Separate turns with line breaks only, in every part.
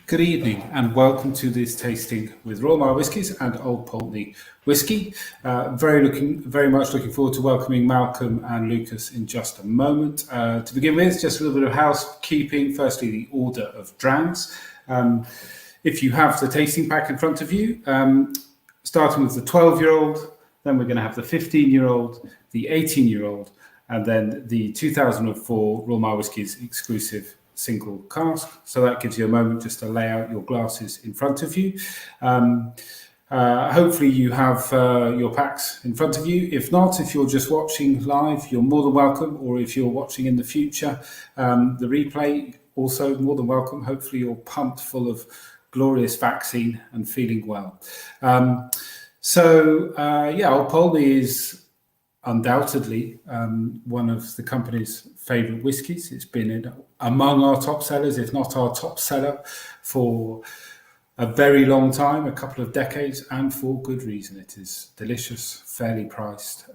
Good evening and welcome to this tasting with Royal Mile Whiskies and Old Pulteney Whisky. Very much looking forward to welcoming Malcolm and Lucas in just a moment. To begin with, just a little bit of housekeeping. Firstly, the order of drams. If you have the tasting pack in front of you, starting with the 12-year-old, then we're going to have the 15-year-old, the 18-year-old, and then the 2004 Royal Mile Whiskies exclusive single cask. So that gives you a moment just to lay out your glasses in front of you. Hopefully you have your packs in front of you. If not, if you're just watching live, you're more than welcome. Or if you're watching in the future, the replay, also more than welcome. Hopefully you're pumped full of glorious vaccine and feeling well. Old Pulteney is undoubtedly one of the company's favourite whiskies. It's been among our top sellers, if not our top seller, for a very long time, a couple of decades, and for good reason. It is delicious, fairly priced,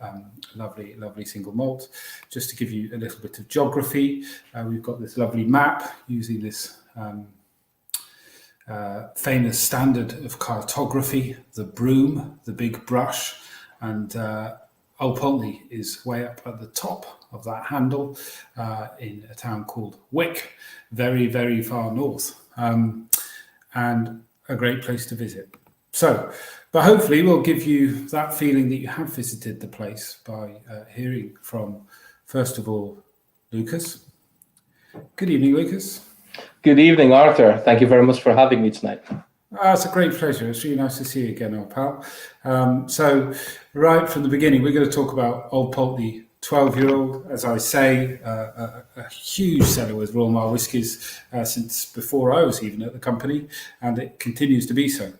lovely single malt. Just to give you a little bit of geography, we've got this lovely map using this famous standard of cartography, the broom, the big brush, and Old Pulteney is way up at the top of that handle in a town called Wick, very, very far north, and a great place to visit. But hopefully we'll give you that feeling that you have visited the place by hearing from, first of all, Lucas. Good evening, Lucas.
Good evening, Arthur. Thank you very much for having me tonight.
It's a great pleasure. It's really nice to see you again, old pal. So right from the beginning, we're going to talk about Old Pulteney 12-year-old. As I say, a huge seller with Royal Mile Whiskies since before I was even at the company, and it continues to be so.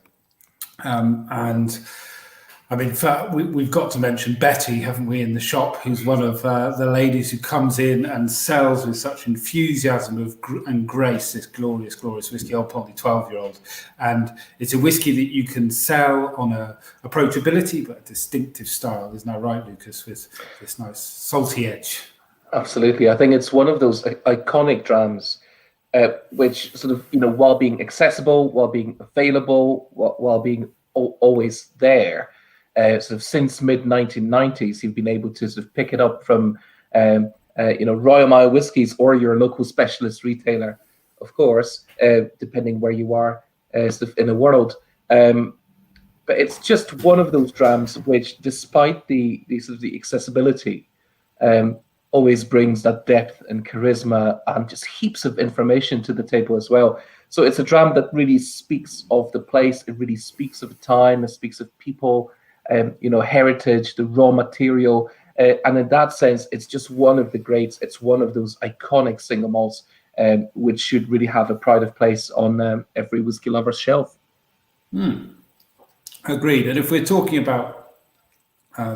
In fact, we've got to mention Betty, haven't we, in the shop, who's one of the ladies who comes in and sells with such enthusiasm and grace this glorious, glorious whiskey, Old Pulteney 12-year-old. And it's a whiskey that you can sell on a approachability, but a distinctive style. Isn't that right, Lucas, with this nice salty edge?
Absolutely. I think it's one of those iconic drams, which sort of, while being accessible, while being available, while being always there, sort of since mid-1990s, you've been able to sort of pick it up from, Royal Mile Whiskies or your local specialist retailer, of course, depending where you are sort of in the world. But it's just one of those drams which, despite the accessibility, always brings that depth and charisma and just heaps of information to the table as well. So it's a dram that really speaks of the place. It really speaks of time. It speaks of people. Heritage, the raw material, and in that sense, it's just one of the greats. It's one of those iconic single malts, which should really have a pride of place on every whiskey lover's shelf.
Agreed. And if we're talking about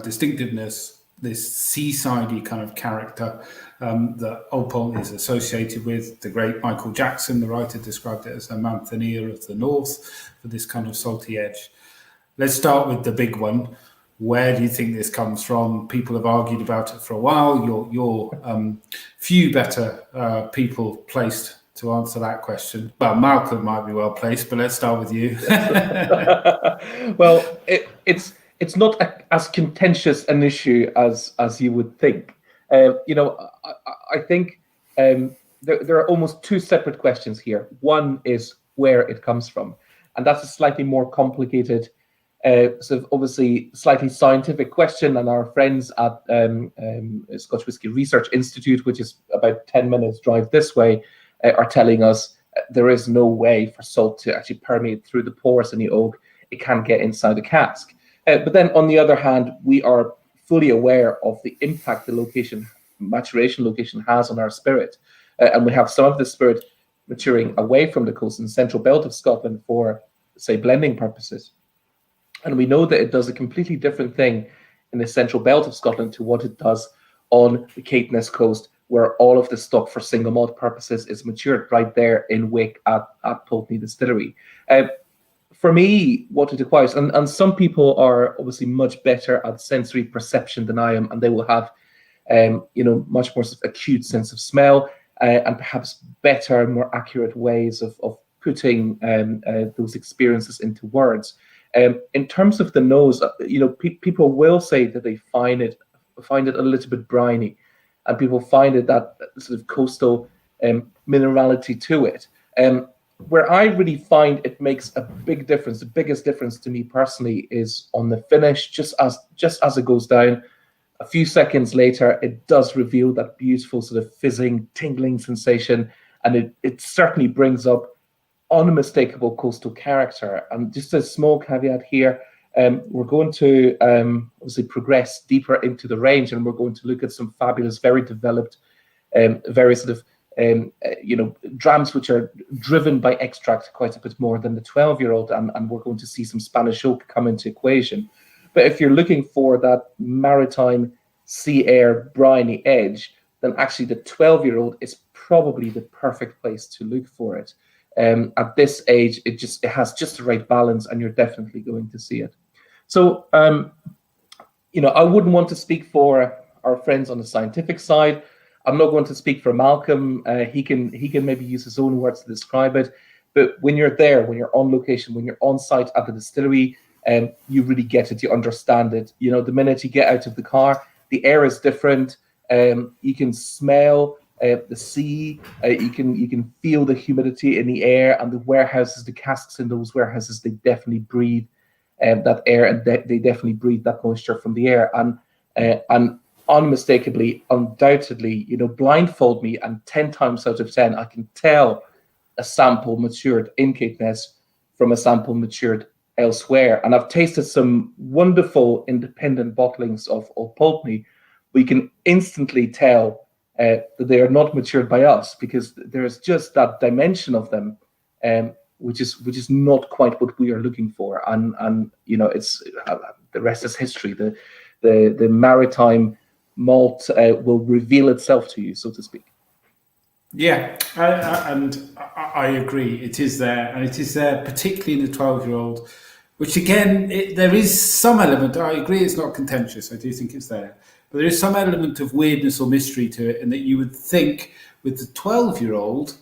distinctiveness, this seaside-y kind of character that Old Pulteney is associated with, the great Michael Jackson, the writer, described it as a mountaineer of the north for this kind of salty edge. Let's start with the big one. Where do you think this comes from? People have argued about it for a while. You're few better people placed to answer that question. Well, Malcolm might be well placed, but let's start with you.
Well, it's not as contentious an issue as you would think. I think there are almost two separate questions here. One is where it comes from, and that's a slightly more complicated, sort of obviously slightly scientific question. And our friends at Scotch Whisky Research Institute, which is about 10 minutes drive this way, are telling us there is no way for salt to actually permeate through the pores in the oak. It can't get inside the cask. But then on the other hand, we are fully aware of the impact the maturation location has on our spirit. And we have some of the spirit maturing away from the coast in the central belt of Scotland for, say, blending purposes. And we know that it does a completely different thing in the central belt of Scotland to what it does on the Caithness coast, where all of the stock for single malt purposes is matured right there in Wick at Pulteney Distillery. For me, what it requires, and some people are obviously much better at sensory perception than I am, and they will have, much more acute sense of smell and perhaps better, more accurate ways of putting those experiences into words. In terms of the nose, people will say that they find it a little bit briny, and people find it that sort of coastal minerality to it. Where I really find it makes a big difference, the biggest difference to me personally, is on the finish. Just as it goes down, a few seconds later, it does reveal that beautiful sort of fizzing, tingling sensation, and it certainly brings up unmistakable coastal character. And just a small caveat here, we're going to obviously progress deeper into the range, and we're going to look at some fabulous, very developed, very sort of drams which are driven by extract quite a bit more than the 12-year-old, and we're going to see some Spanish oak come into equation. But if you're looking for that maritime sea air briny edge, then actually the 12-year-old is probably the perfect place to look for it. At this age, it has just the right balance, and you're definitely going to see it. So, I wouldn't want to speak for our friends on the scientific side. I'm not going to speak for Malcolm. He can maybe use his own words to describe it. But when you're there, when you're on location, when you're on site at the distillery, you really get it. You understand it. The minute you get out of the car, the air is different. You can smell the sea. You can feel the humidity in the air, and the warehouses, the casks in those warehouses, they definitely breathe that air, and they definitely breathe that moisture from the air. And unmistakably, undoubtedly, blindfold me, and 10 times out of 10, I can tell a sample matured in Caithness from a sample matured elsewhere. And I've tasted some wonderful independent bottlings of Pulteney. We can instantly tell that they are not matured by us, because there's just that dimension of them, which is not quite what we are looking for. And it's the rest is history. The maritime malt will reveal itself to you, so to speak.
Yeah, and I agree. It is there, and it is there particularly in the 12-year-old, which again, there is some element. I agree, it's not contentious. I do think it's there, but there is some element of weirdness or mystery to it, and that you would think with the 12-year-old,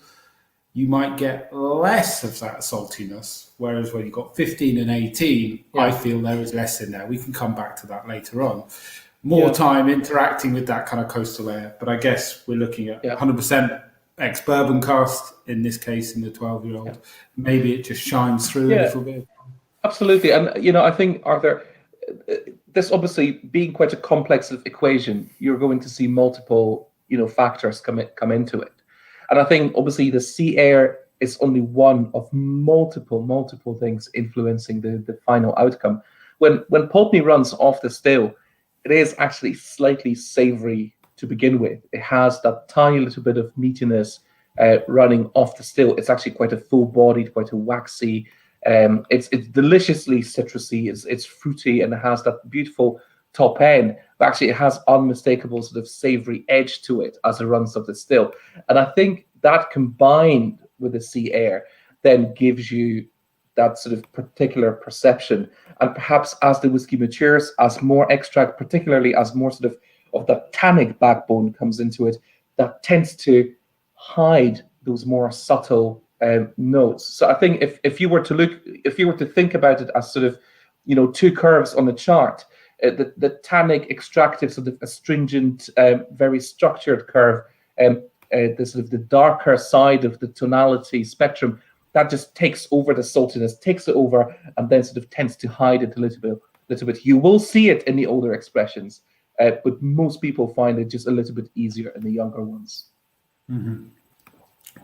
you might get less of that saltiness, whereas when you've got 15 and 18, yeah, I feel there is less in there. We can come back to that later on. More time interacting with that kind of coastal air, but I guess we're looking at 100% ex-bourbon cast in this case in the 12-year-old. Yeah. Maybe it just shines through a little bit.
Absolutely, and I think, Arthur, this obviously being quite a complex equation, you're going to see multiple factors come into it. And I think obviously the sea air is only one of multiple things influencing the final outcome. When Pulteney runs off the still, it is actually slightly savoury to begin with. It has that tiny little bit of meatiness running off the still. It's actually quite a full-bodied, quite a waxy. It's deliciously citrusy. It's fruity, and it has that beautiful top end. But actually, it has unmistakable sort of savoury edge to it as it runs off the still. And I think that combined with the sea air then gives you that sort of particular perception. And perhaps as the whiskey matures, as more extract, particularly as more sort of that tannic backbone comes into it, that tends to hide those more subtle notes. So I think if you were to think about it as sort of two curves on a chart, the tannic extractive sort of astringent, very structured curve, the sort of the darker side of the tonality spectrum, that just takes over the saltiness, takes it over, and then sort of tends to hide it a little bit. You will see it in the older expressions, but most people find it just a little bit easier in the younger ones.
Mm-hmm.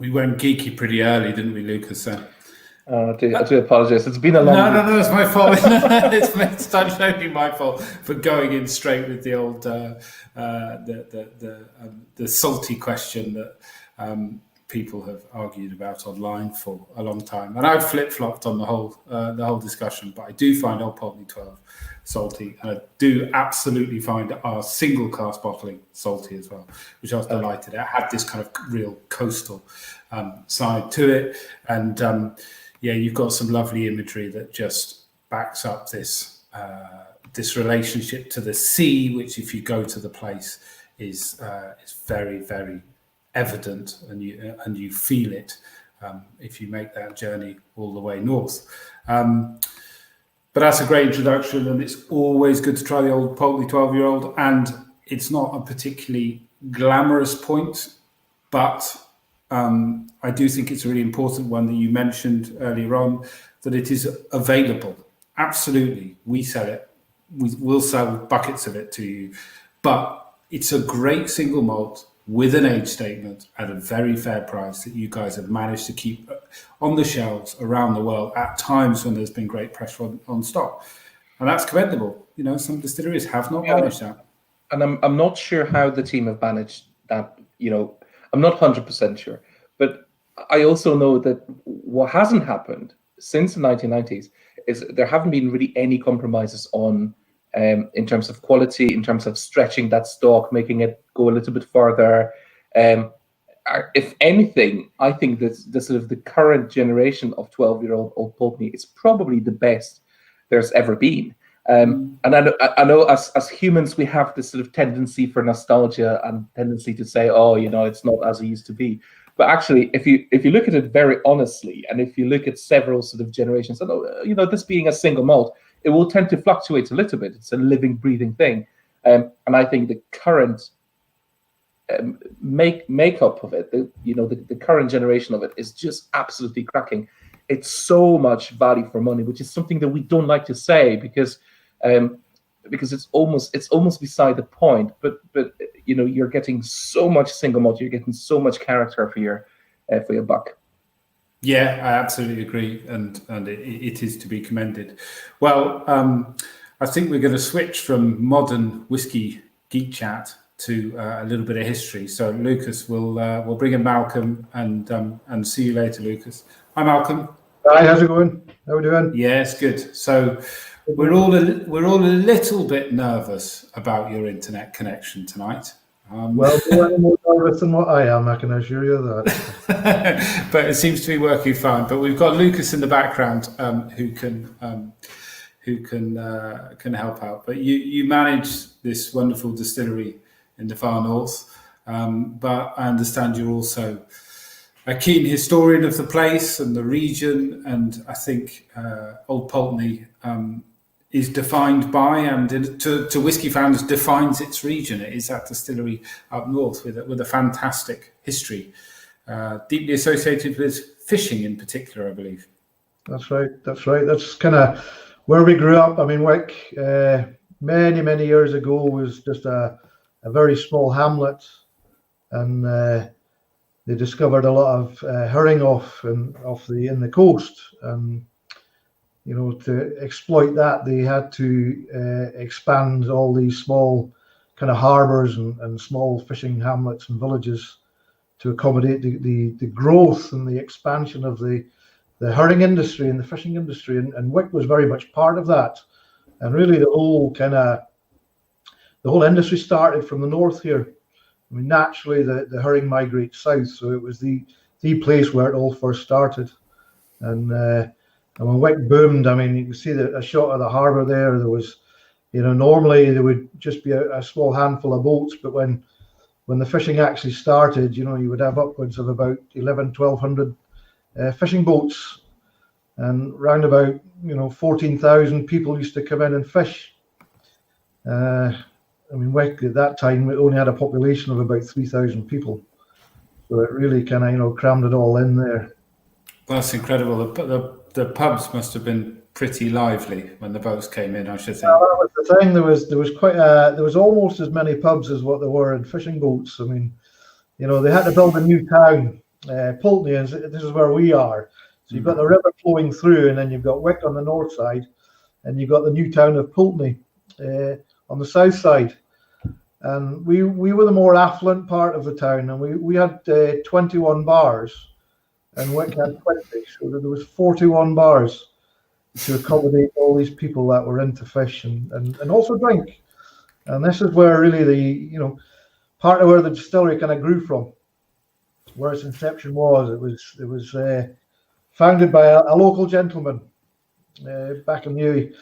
We went geeky pretty early, didn't we, Lucas?
I do apologise. It's been a long...
No, it's my fault. It's totally my fault for going in straight with the old the salty question that people have argued about online for a long time, and I've flip-flopped on the whole discussion. But I do find Old Pulteney 12 salty, and I do absolutely find our single cask bottling salty as well, which I was delighted. It had this kind of real coastal side to it, and you've got some lovely imagery that just backs up this this relationship to the sea, which, if you go to the place, is very, very evident, and you feel it if you make that journey all the way north. But that's a great introduction, and it's always good to try the Old Pulteney 12-year-old. And it's not a particularly glamorous point, but I do think it's a really important one that you mentioned earlier on, that it is available. Absolutely, we sell it. We'll sell buckets of it to you. But it's a great single malt with an age statement at a very fair price that you guys have managed to keep on the shelves around the world at times when there's been great pressure on stock. And that's commendable. You know, some distilleries have not managed that.
And I'm not sure how the team have managed that. You know, I'm not 100% sure. But I also know that what hasn't happened since the 1990s is there haven't been really any compromises on in terms of quality, in terms of stretching that stock, making it go a little bit further. If anything, I think that the sort of the current generation of 12-year-old Old Pulteney is probably the best there's ever been. And I know as humans, we have this sort of tendency for nostalgia and tendency to say, oh, you know, it's not as it used to be. But actually, if you look at it very honestly, and if you look at several sort of generations, and you know, this being a single malt, it will tend to fluctuate a little bit. It's a living, breathing thing, and I think the current makeup of it, the current generation of it is just absolutely cracking. It's so much value for money, which is something that we don't like to say because it's almost beside the point. But you know, you're getting so much single malt, you're getting so much character for your buck.
Yeah, I absolutely agree, and it is to be commended. Well, I think we're going to switch from modern whiskey geek chat to a little bit of history. So, Lukasz, we'll bring in Malcolm and see you later, Lukasz. Hi, Malcolm.
Hi, how's it going? How are we doing?
Yes, good. So, we're all a little bit nervous about your internet connection tonight.
Well, you're more nervous than what I am, I can assure you that.
But it seems to be working fine. But we've got Lukasz in the background who can help out. But you manage this wonderful distillery in the far north. But I understand you're also a keen historian of the place and the region. And I think Old Pulteney is defined by, and to whiskey fans, defines its region. It is that distillery up north with a fantastic history, deeply associated with fishing in particular, I believe.
That's right. That's kind of where we grew up. I mean, Wick, many years ago, was just a very small hamlet, and they discovered a lot of herring in the coast, and you know, to exploit that, they had to expand all these small kind of harbours and small fishing hamlets and villages to accommodate the growth and the expansion of the herring industry and the fishing industry. And Wick was very much part of that. And really the whole industry started from the north here. I mean, naturally the herring migrates south, so it was the place where it all first started. And when Wick boomed, I mean, you can see a shot of the harbour there. There was, you know, normally there would just be a small handful of boats, but when the fishing actually started, you know, you would have upwards of about 1,100 fishing boats, and round about, you know, 14,000 people used to come in and fish. I mean, Wick at that time, it only had a population of about 3,000 people, so it really kind of, you know, crammed it all in there.
That's incredible. The pubs must have been pretty lively when the boats came in, I should think.
Well, that was the thing. There was almost as many pubs as what there were in fishing boats. I mean, you know, they had to build a new town, Pulteney, and this is where we are. So you've got the river flowing through, and then you've got Wick on the north side, and you've got the new town of Pulteney on the south side. And we were the more affluent part of the town, and we had 21 bars. And Wick had 20, so there was 41 bars to accommodate all these people that were into fish and also drink. And this is where really part of where the distillery kind of grew from, where its inception was. It was founded by a local gentleman back in Newey.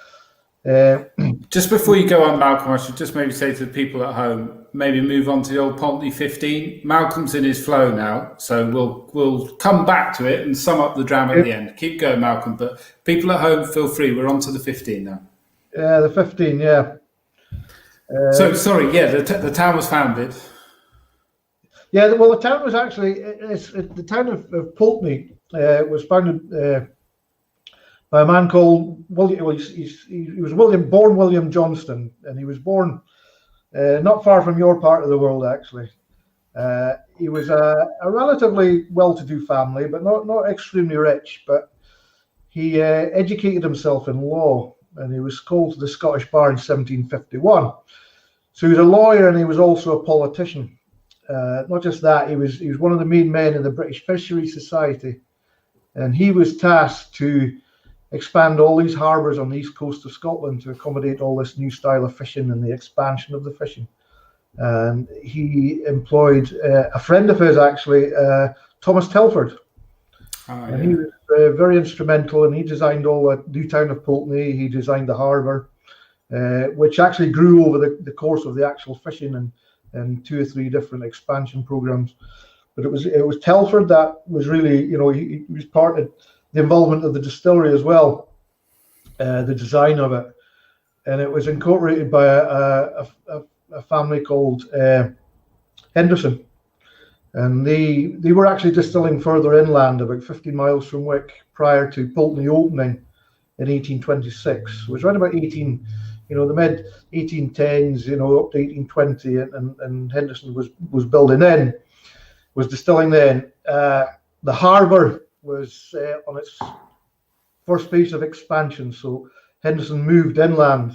Just before you go on, Malcolm, I should just maybe say to the people at home, maybe move on to the old Pulteney 15. Malcolm's in his flow now, so we'll come back to it and sum up the drama at the end. Keep going, Malcolm, but people at home, feel free. We're on to the 15 now.
Yeah, the 15, yeah.
The town was founded.
Yeah, well, the town was actually, the town of Pulteney was founded by a man called William. Well, he was born William Johnston, and he was born not far from your part of the world, actually. He was a relatively well-to-do family, but not extremely rich. But he educated himself in law, and he was called to the Scottish Bar in 1751. So he was a lawyer, and he was also a politician. Not just that, he was one of the main men in the British Fisheries Society, and he was tasked to expand all these harbours on the east coast of Scotland to accommodate all this new style of fishing and the expansion of the fishing. And he employed a friend of his, actually, Thomas Telford. And he was very instrumental, and he designed all the new town of Pulteney. He designed the harbour, which actually grew over the course of the actual fishing and 2 or 3 different expansion programs. But it was Telford that was really, he was part of the involvement of the distillery as well, the design of it, and it was incorporated by a family called Henderson, and they were actually distilling further inland, about 15 miles from Wick, prior to Pulteney opening in 1826. It was right about the mid 1810s, up to 1820, and Henderson was building in, was distilling then. The harbour was on its first phase of expansion, so Henderson moved inland,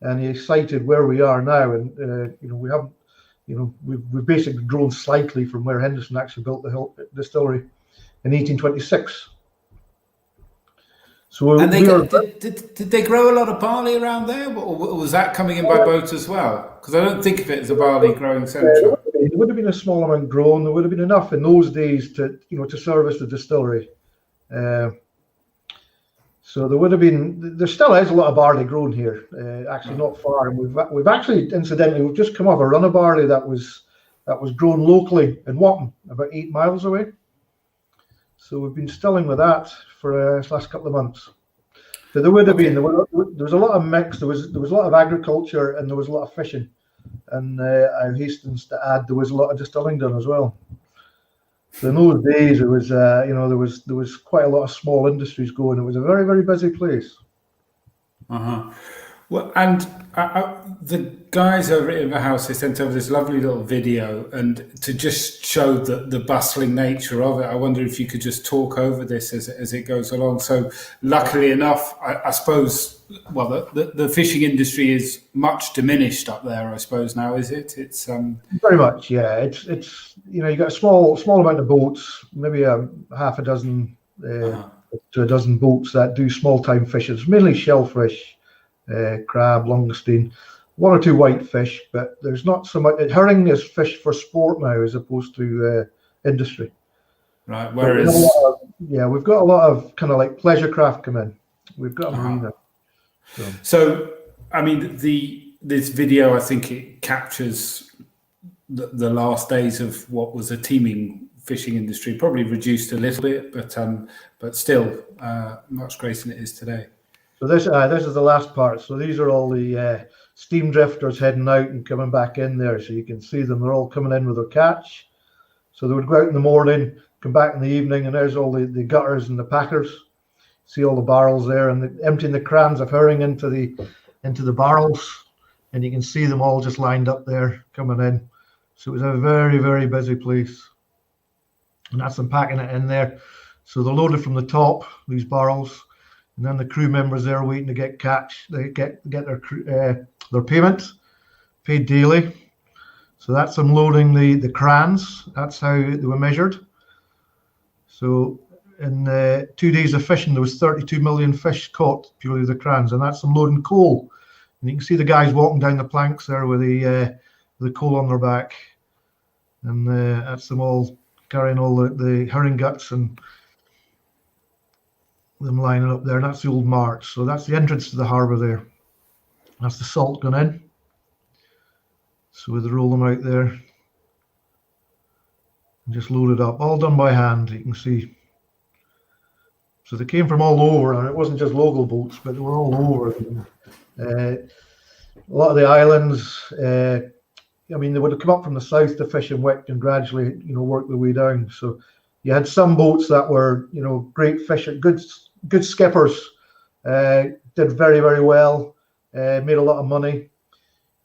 and he sited where we are now, and we haven't, we've basically grown slightly from where Henderson actually built the distillery in 1826. So
did they grow a lot of barley around there, or was that coming in by boat as well? Because I don't think of it as a barley growing centre.
There would have been a small amount grown. There would have been enough in those days to service the distillery. So there would have been. There still is a lot of barley grown here. Actually, not far. And we've actually, incidentally, we've just come off a run of barley that was grown locally in Watton, about 8 miles away. So we've been distilling with that for the last couple of months. So there would have been. There was a lot of mix. There was a lot of agriculture, and there was a lot of fishing. And I hastens to add, there was a lot of distilling done as well. So in those days, it was there was quite a lot of small industries going. It was a very, very busy place.
Well, and the guys over at Inverhouse, they sent over this lovely little video, and to just show the bustling nature of it, I wonder if you could just talk over this as it goes along. So luckily enough, I suppose, well, the fishing industry is much diminished up there, I suppose, now, is it? It's
very much, yeah. It's you got a small amount of boats, maybe half a dozen to a dozen boats that do small time fishes, mainly shellfish, crab, longestine, 1 or 2 whitefish, but there's not so much. Herring is fish for sport now as opposed to industry.
Right. Whereas,
we've got a lot of kind of like pleasure craft come in. We've got a marina.
So, I mean, this video, I think it captures the last days of what was a teeming fishing industry, probably reduced a little bit, but still much greater than it is today.
So this is the last part. So these are all the steam drifters heading out and coming back in there. So you can see them. They're all coming in with their catch. So they would go out in the morning, come back in the evening, and there's all the gutters and the packers. See all the barrels there, and emptying the crans of herring into the barrels, and you can see them all just lined up there coming in. So it was a very, very busy place, and that's them packing it in there. So they're loaded from the top, these barrels. And then the crew members there waiting to get catch. They get their payment, paid daily. So that's them loading the crans. That's how they were measured. So in 2 days of fishing, there was 32 million fish caught purely the crans, and that's them loading coal. And you can see the guys walking down the planks there with the coal on their back, and that's them all carrying all the herring guts and them lining up there, and that's the old march. So that's the entrance to the harbour there. That's the salt going in. So we'd roll them out there and just load it up. All done by hand, you can see. So they came from all over, and it wasn't just local boats, but they were all over. A lot of the islands, they would have come up from the south to fish in Wick and gradually, work their way down. So you had some boats that were, great fishers, good skippers, did very, very well, made a lot of money.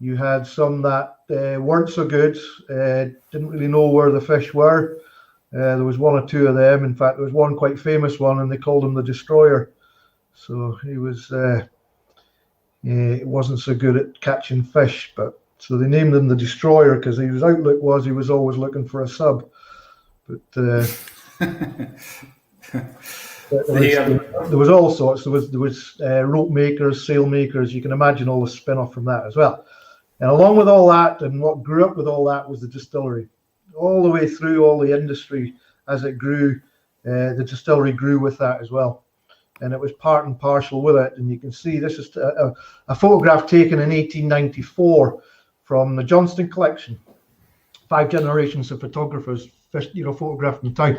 You had some that weren't so good, didn't really know where the fish were. There was one or two of them. In fact, there was one quite famous one, and they called him the Destroyer. So he was, it wasn't so good at catching fish, but so they named him the Destroyer because his outlook was he was always looking for a sub. But there was all sorts. There was rope makers, sail makers. You can imagine all the spin-off from that as well. And along with all that, and what grew up with all that was the distillery. All the way through all the industry as it grew, the distillery grew with that as well. And it was part and parcel with it. And you can see this is a photograph taken in 1894 from the Johnston collection. 5 generations of photographers photographed in town.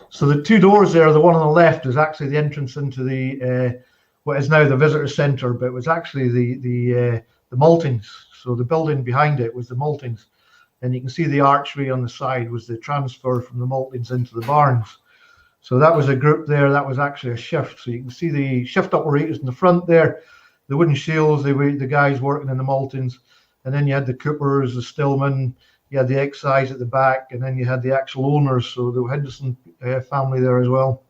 So the two doors there, the one on the left is actually the entrance into the what is now the visitor centre, but it was actually the maltings. So the building behind it was the maltings. And you can see the archway on the side was the transfer from the maltings into the barns. So that was a group there. That was actually a shift. So you can see the shift operators in the front there, the wooden shields, the guys working in the maltings. And then you had the coopers, the stillmen, you had the excise at the back, and then you had the actual owners. So the Henderson family there as well.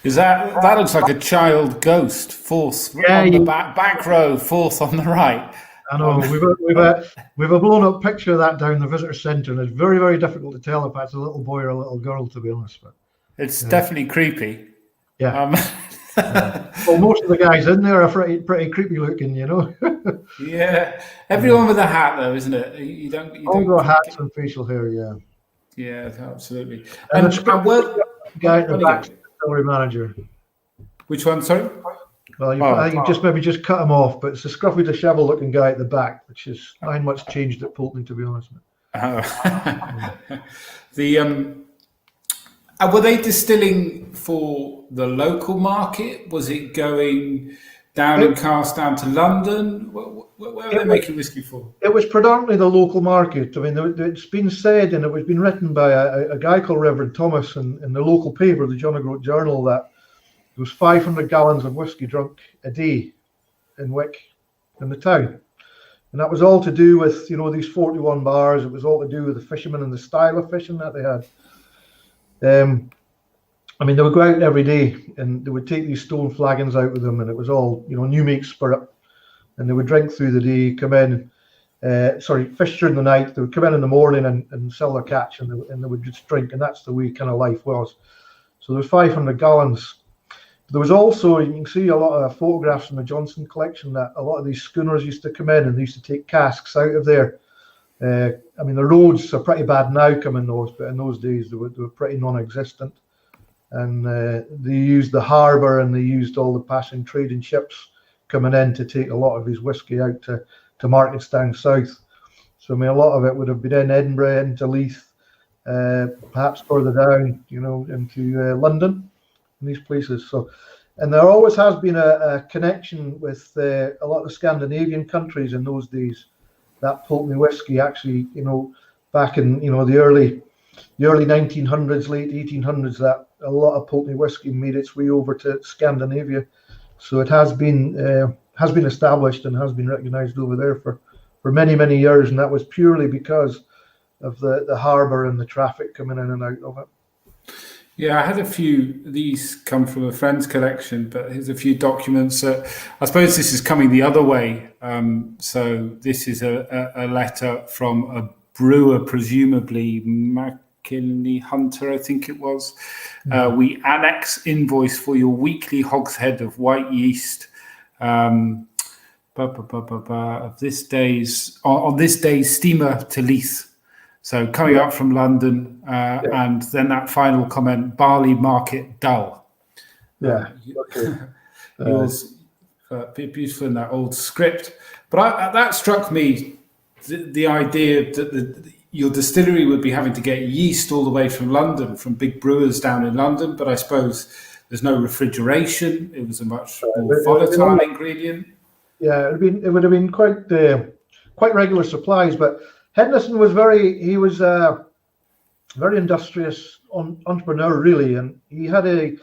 Is that looks like a child ghost, fourth on the back row, fourth on the right.
I know we've a blown up picture of that down the visitor centre, and it's very, very difficult to tell if that's a little boy or a little girl, to be honest. But
it's definitely creepy.
Yeah. Well, most of the guys in there are pretty creepy looking,
Yeah, everyone with a hat though, isn't it? You don't
got hats and facial hair. Yeah.
Yeah, absolutely.
And the guy at the back, distillery manager.
Which one? Sorry.
Well, I think you just cut him off, but it's a scruffy, disheveled looking guy at the back, which is not much changed at Pulteney, to be honest.
Were they distilling for the local market? Was it going down in casks down to London? Where were they making whiskey for?
It was predominantly the local market. I mean, it's been said, and it was been written by a guy called Reverend Thomas in the local paper, the John O'Groat Journal, that there was 500 gallons of whiskey drunk a day in Wick, in the town. And that was all to do with, these 41 bars. It was all to do with the fishermen and the style of fishing that they had. They would go out every day and they would take these stone flagons out with them, and it was all, new make spirit. And they would drink through the day, come in, fish during the night. They would come in the morning and sell their catch, and they would just drink. And that's the way kind of life was. So there was 500 gallons. There was also, you can see a lot of photographs from the Johnson collection that a lot of these schooners used to come in and they used to take casks out of there. The roads are pretty bad now coming north, but in those days they were pretty non-existent. And they used the harbour and they used all the passing trading ships coming in to take a lot of his whiskey out to markets down south. So a lot of it would have been in Edinburgh, into Leith, perhaps further down, into London. In these places. So, and there always has been a connection with a lot of the Scandinavian countries in those days. That Pulteney whiskey actually, back in the early 1900s, late 1800s, that a lot of Pulteney whiskey made its way over to Scandinavia. So it has been established and has been recognised over there for many, many years, and that was purely because of the harbour and the traffic coming in and out of it.
Yeah, I had a few. These come from a friend's collection, but here's a few documents. I suppose this is coming the other way. So this is a letter from a brewer, presumably McKinley Hunter, I think it was. We annex invoice for your weekly hogshead of white yeast. Of this day's on this day's steamer to Leith. So coming up from London, and then that final comment: barley market dull.
Yeah, okay.
Yours beautiful in that old script. But that struck me the idea that your distillery would be having to get yeast all the way from London, from big brewers down in London, but I suppose there's no refrigeration. It was a much more volatile ingredient.
Yeah, it would have been quite regular supplies, but Henderson was very industrious entrepreneur, really, and he actually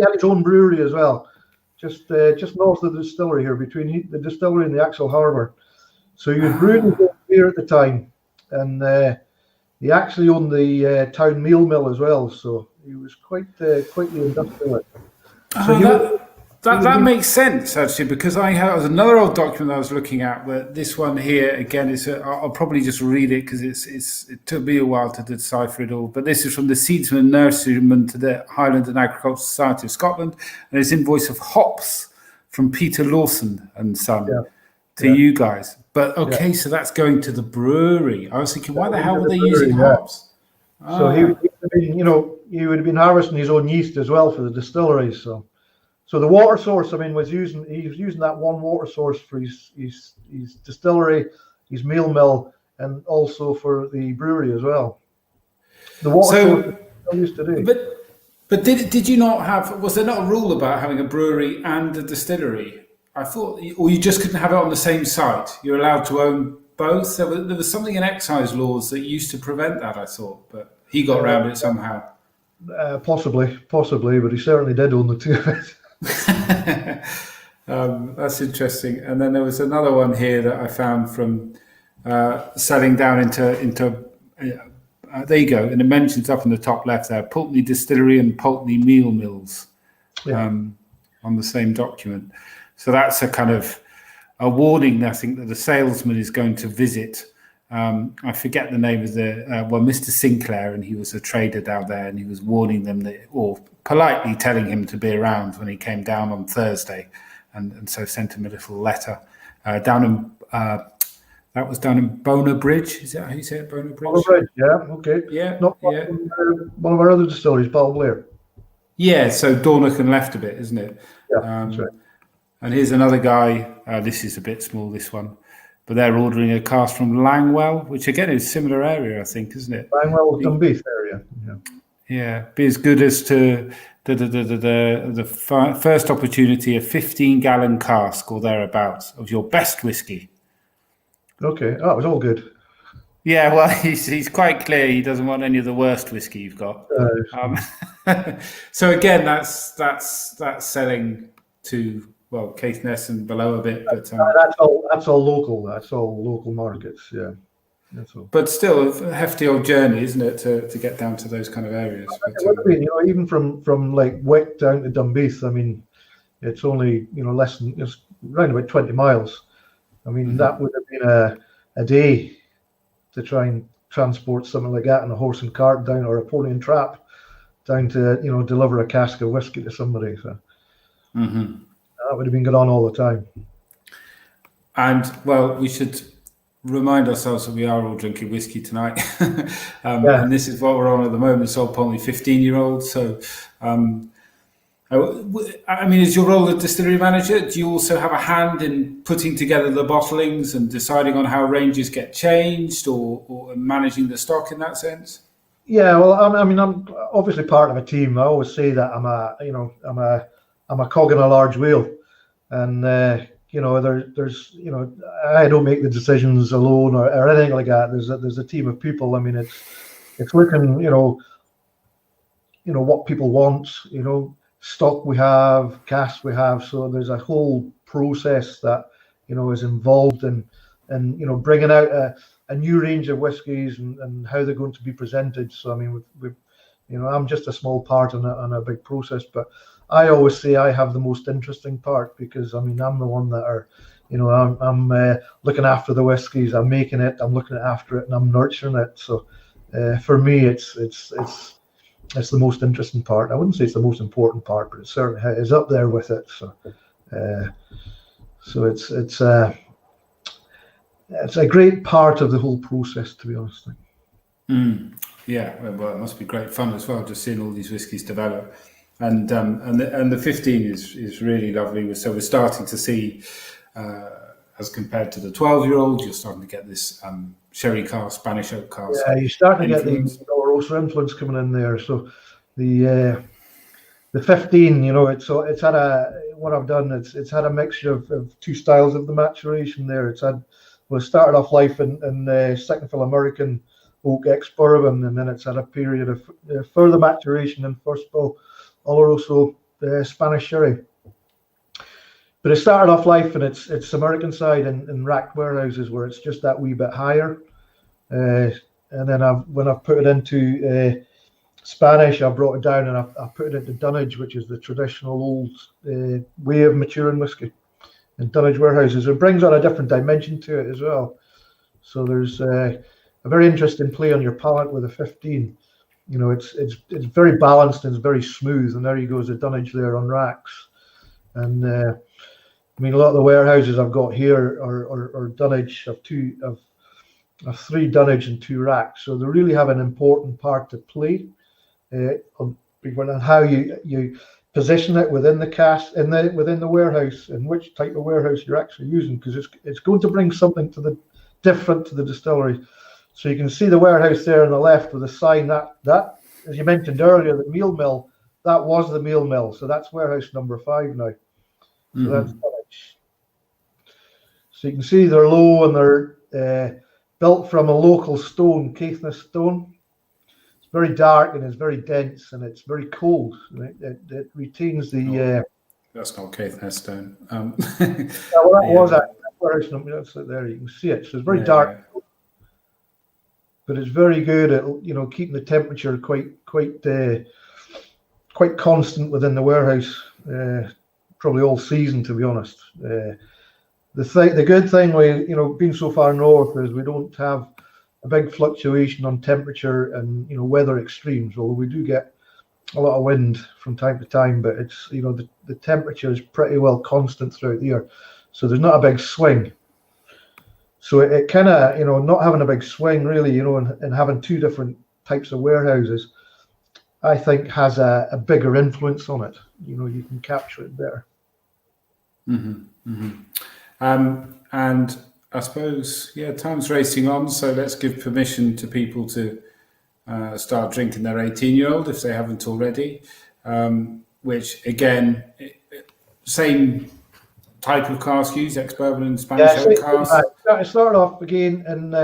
had his own brewery as well, just north of the distillery here, between the distillery and the Axel Harbour. So he was brewing his own beer at the time, and he actually owned the town meal mill as well. So he was quite the industrialist. So
that makes sense, actually, because I have another old document I was looking at, where this one here again is. I'll probably just read it because it took me a while to decipher it all. But this is from the Seedsman and Nurseryman to the Highland and Agricultural Society of Scotland, and it's Invoice of Hops from Peter Lawson and Son to you guys. But okay, so that's going to the brewery. I was thinking, why the hell were they using hops?
So he would have been harvesting his own yeast as well for the distilleries. So the water source, he was using that one water source for his distillery, his meal mill, and also for the brewery as well. The water source is used today.
But did you not have? Was there not a rule about having a brewery and a distillery? I thought, or you just couldn't have it on the same site. You're allowed to own both. There was something in excise laws that used to prevent that, I thought, but he got around it somehow.
Possibly, but he certainly did own the two of it.
That's interesting. And then there was another one here that I found from selling down into there you go, and it mentions up in the top left there Pulteney Distillery and Pulteney Meal Mills on the same document. So that's a kind of a warning, I think, that the salesman is going to visit. I forget the name of Mr. Sinclair, and he was a trader down there, and he was warning them or politely telling him to be around when he came down on Thursday, and so sent him a little letter that was down in Bonar Bridge. Is that how you say it, Bonar Bridge?
Bonar Bridge, yeah, okay.
Yeah,
one of our other distilleries, Paul Blair.
Yeah, so Dornoch and left a bit, isn't it?
Yeah, that's right.
And here's another guy. This is a bit small, this one. But they're ordering a cask from Langwell, which again is a similar area, I think, isn't it?
Langwell, Dunbeath area.
Yeah, be as good as to the first opportunity, a 15-gallon cask or thereabouts of your best whiskey.
Okay, it was all good.
Yeah, well, he's quite clear he doesn't want any of the worst whiskey you've got. So again, that's selling to Caithness and below a bit, but
that's all local. That's all local markets. Yeah, that's all.
But still, a hefty old journey, isn't it, to get down to those kind of areas? But,
even from like Wick down to Dunbeath, it's only it's around about 20 miles. That would have been a day to try and transport something like that in a horse and cart down, or a pony and trap down to deliver a cask of whiskey to somebody. So. That would have been going on all the time.
And, we should remind ourselves that we are all drinking whiskey tonight. And this is what we're on at the moment. It's all only 15-year-old. So, is your role as distillery manager? Do you also have a hand in putting together the bottlings and deciding on how ranges get changed, or managing the stock in that sense?
Yeah, well, I'm obviously part of a team. I always say that I'm a cog in a large wheel, and there's I don't make the decisions alone or anything like that. There's a team of people. It's looking what people want, stock we have, cask we have. So there's a whole process that is involved in bringing out a new range of whiskies and how they're going to be presented. So I'm just a small part in a big process, but I always say I have the most interesting part, because I'm the one that I'm looking after the whiskies, I'm making it, I'm looking after it, and I'm nurturing it. So for me, it's the most interesting part. I wouldn't say it's the most important part, but it certainly is up there with it. So it's a great part of the whole process, to be honest.
Yeah, well, it must be great fun as well, just seeing all these whiskies develop. And the 15 is really lovely. So we're starting to see as compared to the 12-year-old, you're starting to get this sherry cask, Spanish oak cask.
Yeah, you're starting to get the
influence.
roaster influence coming in there. So the 15, it's had what I've done. It's had a mixture of two styles of the maturation there. It started off life in second fill American oak ex-bourbon, and then it's had a period of further maturation in first fill Oloroso Spanish sherry. But it started off life in its American side in rack warehouses where it's just that wee bit higher. And then when I've put it into Spanish, I brought it down and I put it into dunnage, which is the traditional old way of maturing whiskey in dunnage warehouses. It brings on a different dimension to it as well. So there's a very interesting play on your palate with a 15. It's very balanced and it's very smooth. And there you go, as a dunnage there on racks. And a lot of the warehouses I've got here are dunnage of three dunnage and 2 racks. So they really have an important part to play on how you position it within the cask within the warehouse and which type of warehouse you're actually using, because it's going to bring something different to the distillery. So you can see the warehouse there on the left with a sign that as you mentioned earlier, the meal mill, that was the meal mill. So that's warehouse number 5 now. So that's dunnage. So you can see they're low and they're built from a local stone, Caithness stone. It's very dark and it's very dense and it's very cold. It retains the.
That's not Caithness stone.
Well, that was that warehouse number. That's it there. You can see it. So it's very dark, but it's very good at keeping the temperature quite constant within the warehouse. Probably all season, to be honest. The good thing with being so far north is we don't have a big fluctuation on temperature and weather extremes. Although we do get a lot of wind from time to time, but it's the temperature is pretty well constant throughout the year, so there's not a big swing. So it kind of not having a big swing really, and having 2 different types of warehouses, I think has a bigger influence on it. You can capture it better.
And I suppose, time's racing on, so let's give permission to people to start drinking their 18-year-old if they haven't already, which, again, same type of cask used, ex-bourbon and Spanish oak cask.
I started off again in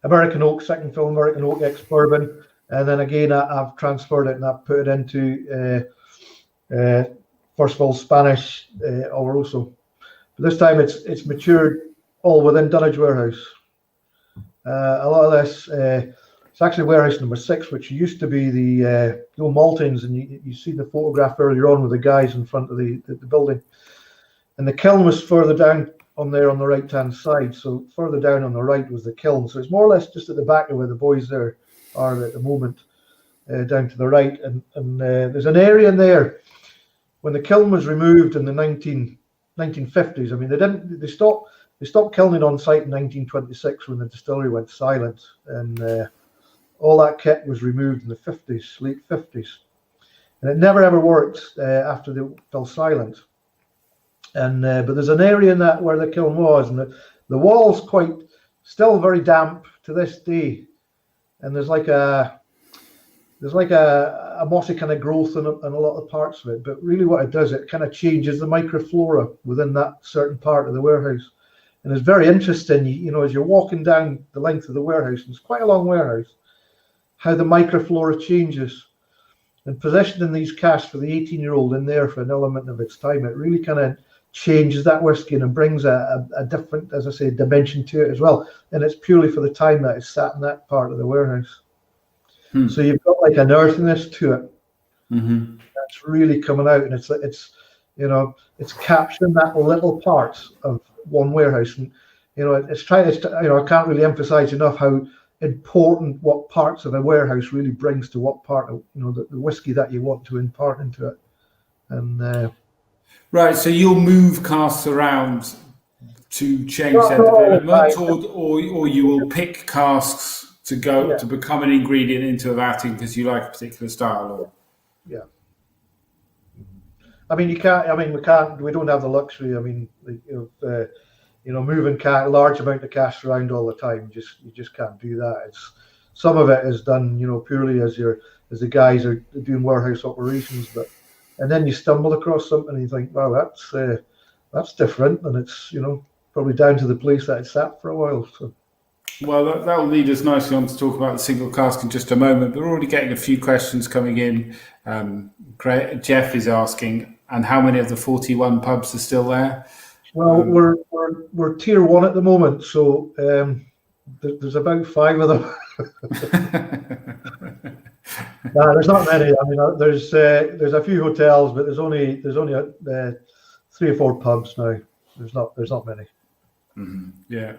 American oak, second fill American oak ex-bourbon, and then again I've transferred it and I've put it into first fill Spanish Oloroso. But this time it's matured all within dunnage warehouse. A lot of this, it's actually warehouse number 6, which used to be the old Maltings, and you see the photograph earlier on with the guys in front of the building. And the kiln was further down on there on the right-hand side. So further down on the right was the kiln. So it's more or less just at the back of where the boys there are at the moment, down to the right. And there's an area in there. When the kiln was removed in the 1950s, I mean, they stopped kilning on site in 1926 when the distillery went silent, and all that kit was removed in the 50s, late 50s, and it never ever worked after they fell silent. And but there's an area in that where the kiln was, and the wall's still very damp to this day, and there's like a mossy kind of growth in a lot of parts of it. But really what it does, it kind of changes the microflora within that certain part of the warehouse. And it's very interesting, as you're walking down the length of the warehouse, and it's quite a long warehouse, how the microflora changes. And positioning these casks for the 18-year-old in there for an element of its time, it really kind of changes that whiskey and brings a different, as I say, dimension to it as well. And it's purely for the time that it's sat in that part of the warehouse. So you've got like an earthiness to it. That's really coming out, and it's capturing that little part of one warehouse. And I can't really emphasize enough how important what parts of a warehouse really brings to what part of the whiskey that you want to impart into it. And
right, so you'll move casks around to change their development, or you will pick casks to go to become an ingredient into a vatting because you like a particular style. Or...
I mean, you can't. I mean, we can't. We don't have the luxury. I mean, moving large amount of cash around all the time. You just can't do that. Some of it is done, purely as the guys are doing warehouse operations. And then you stumble across something and you think, wow, that's different, and it's probably down to the place that it sat for a while. So.
Well, that will lead us nicely on to talk about the single cask in just a moment. But we're already getting a few questions coming in. Jeff is asking, and how many of the 41 pubs are still there?
Well, we're tier 1 at the moment, so there's about 5 of them. No, there's not many. I mean, there's a few hotels, but there's only 3 or 4 pubs now. There's not many.
Mm-hmm. Yeah,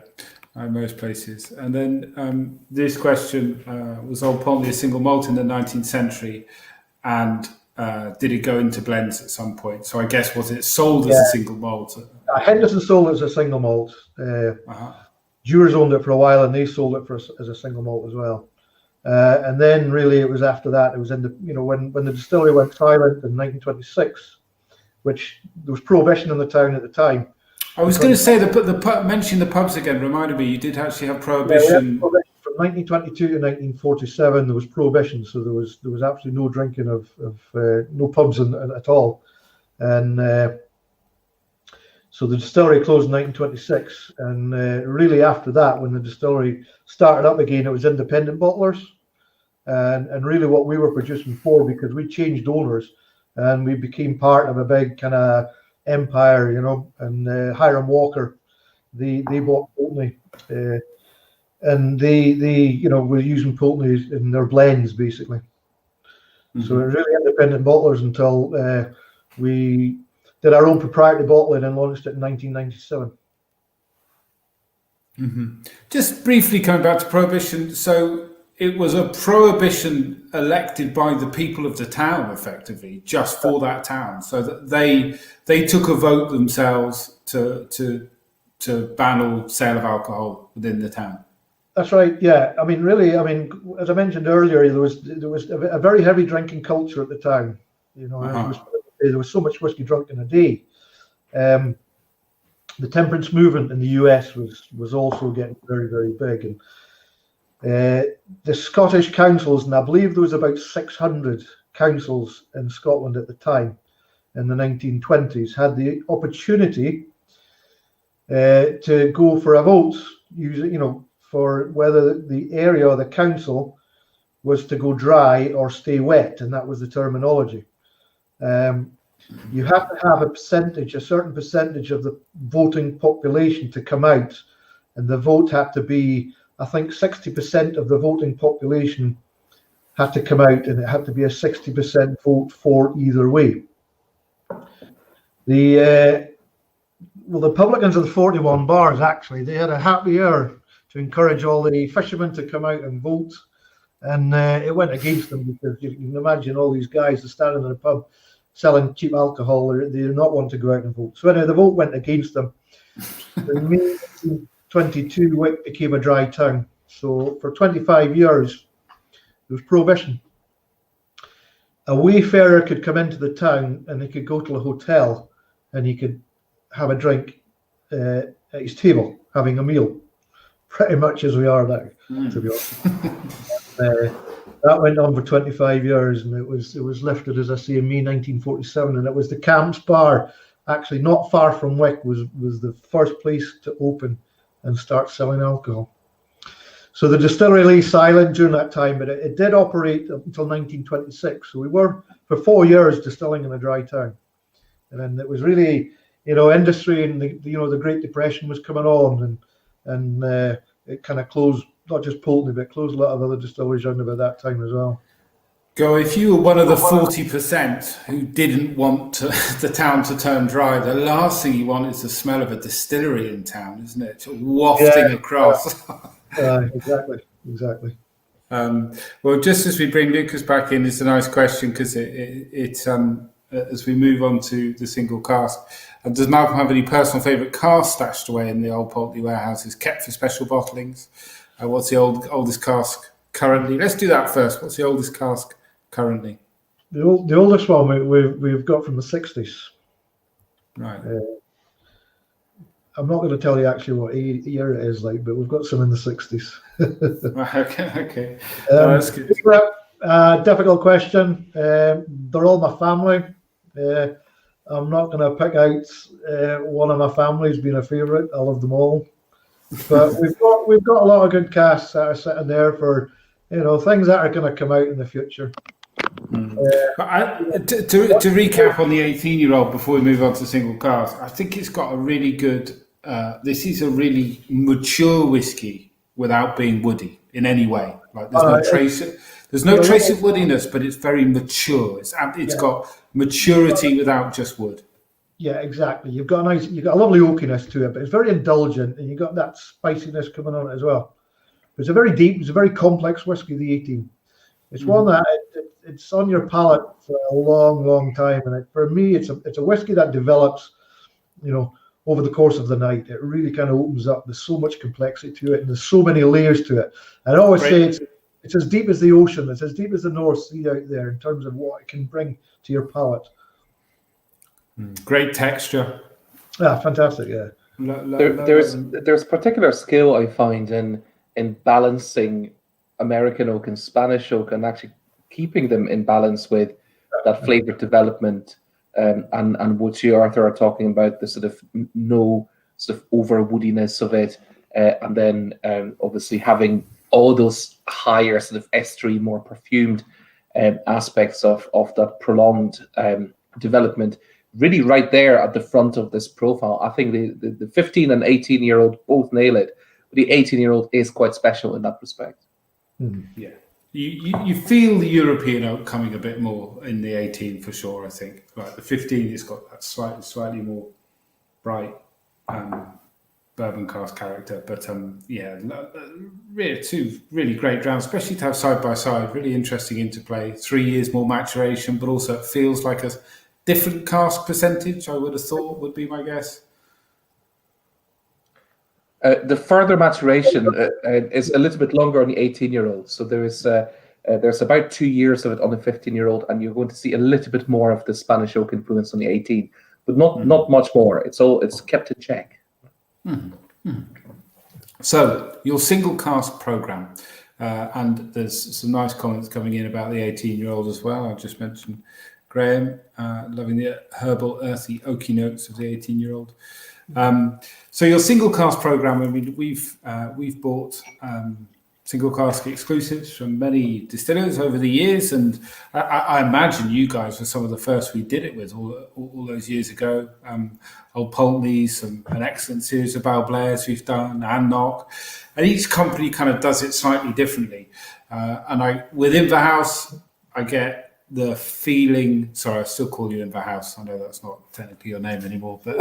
most places. And then this question was Old Pulteney a single malt in the 19th century, and did it go into blends at some point? So I guess was it sold as a single malt?
Henderson sold it as a single malt. Dewars owned it for a while, and they sold it as a single malt as well. And then really it was after that. It was in the when the distillery went silent in 1926, which there was prohibition in the town at the time.
I was going to say mentioning the pubs again reminded me you did actually have prohibition.
From 1922 to 1947, there was prohibition, so there was absolutely no drinking of no pubs at all, and so the distillery closed in 1926, and really after that, when the distillery started up again, it was independent bottlers, and really what we were producing for, because we changed owners, and we became part of a big kind of empire, and Hiram Walker, they bought Pulteney, and they were using Pulteney in their blends basically. Mm-hmm. So it was really independent bottlers until we did our own proprietary bottling and launched it in 1997.
Mm-hmm. Just briefly coming back to prohibition, so it was a prohibition elected by the people of the town, effectively, just for that town, so that they took a vote themselves to ban all sale of alcohol within the town.
That's right. Yeah. I mean, really. I mean, as I mentioned earlier, there was a very heavy drinking culture at the time. There was so much whiskey drunk in a day. The temperance movement in the US was also getting very, very big, and the Scottish councils, and I believe there was about 600 councils in Scotland at the time in the 1920s, had the opportunity to go for a vote, for whether the area or the council was to go dry or stay wet, and that was the terminology. You have to have a certain percentage of the voting population to come out, and the vote had to be, I think 60% of the voting population had to come out, and it had to be a 60% vote for either way. The publicans of the 41 bars, actually, they had a happy hour to encourage all the fishermen to come out and vote, and it went against them, because you can imagine all these guys are standing in a pub selling cheap alcohol. They do not want to go out and vote. So anyway, the vote went against them. In May 1922, Wick became a dry town. So for 25 years, there was prohibition. A wayfarer could come into the town and he could go to a hotel and he could have a drink at his table, having a meal, pretty much as we are now, to be honest. That went on for 25 years, and it was lifted, as I say, in May 1947, and it was the Camps Bar, actually not far from Wick, was the first place to open and start selling alcohol. So the distillery lay silent during that time, but it did operate up until 1926. So we were for 4 years distilling in a dry town, and then it was really, industry, and the Great Depression was coming on, and it kind of closed. Not just Pulteney, but closed a lot of other distilleries around about that time as well.
Go, if you were one of the 40% who didn't want the town to turn dry, the last thing you want is the smell of a distillery in town, isn't it? Wafting across.
Exactly.
Well, just as we bring Lukasz back in, it's a nice question, because it's as we move on to the single cask. Does Malcolm have any personal favourite cask stashed away in the old Pulteney warehouses, kept for special bottlings? What's the oldest cask currently? Let's do that first. What's the oldest cask currently?
The oldest one we've got from the 60s.
Right.
I'm not going to tell you actually what year it is like, but we've got some in the 60s.
Okay. That's good.
Difficult question. They're all my family. I'm not going to pick out one of my families being a favourite. I love them all, but we've got a lot of good casks that are sitting there for things that are going to come out in the future.
But to recap on the 18-year-old before we move on to single cask, I think it's got a really good. This is a really mature whiskey without being woody in any way. Like there's no trace of woodiness, but it's very mature. It's got maturity without just wood.
Yeah, exactly. You've got a lovely oakiness to it, but it's very indulgent, and you've got that spiciness coming on it as well. It's a very complex whiskey, the 18. It's one that it's on your palate for a long, long time, and for me, it's a whiskey that develops, over the course of the night. It really kind of opens up. There's so much complexity to it, and there's so many layers to it. And I always say it's as deep as the ocean. It's as deep as the North Sea out there in terms of what it can bring to your palate.
Great texture.
Yeah, fantastic. Yeah.
There's particular skill I find in balancing American oak and Spanish oak and actually keeping them in balance with that flavor development. And what you, Arthur, are talking about, the sort of no sort of over woodiness of it, and then obviously having all those higher sort of estery, more perfumed aspects of that prolonged development, really right there at the front of this profile. I think the 15 and 18-year-old both nail it, but the 18-year-old is quite special in that respect.
Yeah. You feel the European oak coming a bit more in the 18 for sure, I think. Like the 15, it's got that slightly more bright bourbon cask character. But really two really great drowns, especially to have side by side. Really interesting interplay. 3 years more maturation, but also it feels like a different cask percentage, I would have thought, would be my guess.
The further maturation is a little bit longer on the 18-year-old. So there's about 2 years of it on the 15-year-old, and you're going to see a little bit more of the Spanish oak influence on the 18, but not much more. It's kept in check.
So your single cask program, and there's some nice comments coming in about the 18-year-old as well. I just mentioned Graham loving the herbal, earthy, oaky notes of the 18-year-old. So your single cask program, I mean, we've bought single cask exclusives from many distillers over the years, and I imagine you guys were some of the first we did it with all those years ago. Old Pulteney's, an excellent series of Balblairs we've done, and Knock, and each company kind of does it slightly differently. And within the house, I get the feeling. Sorry, I still call you in the house. I know that's not technically your name anymore, but.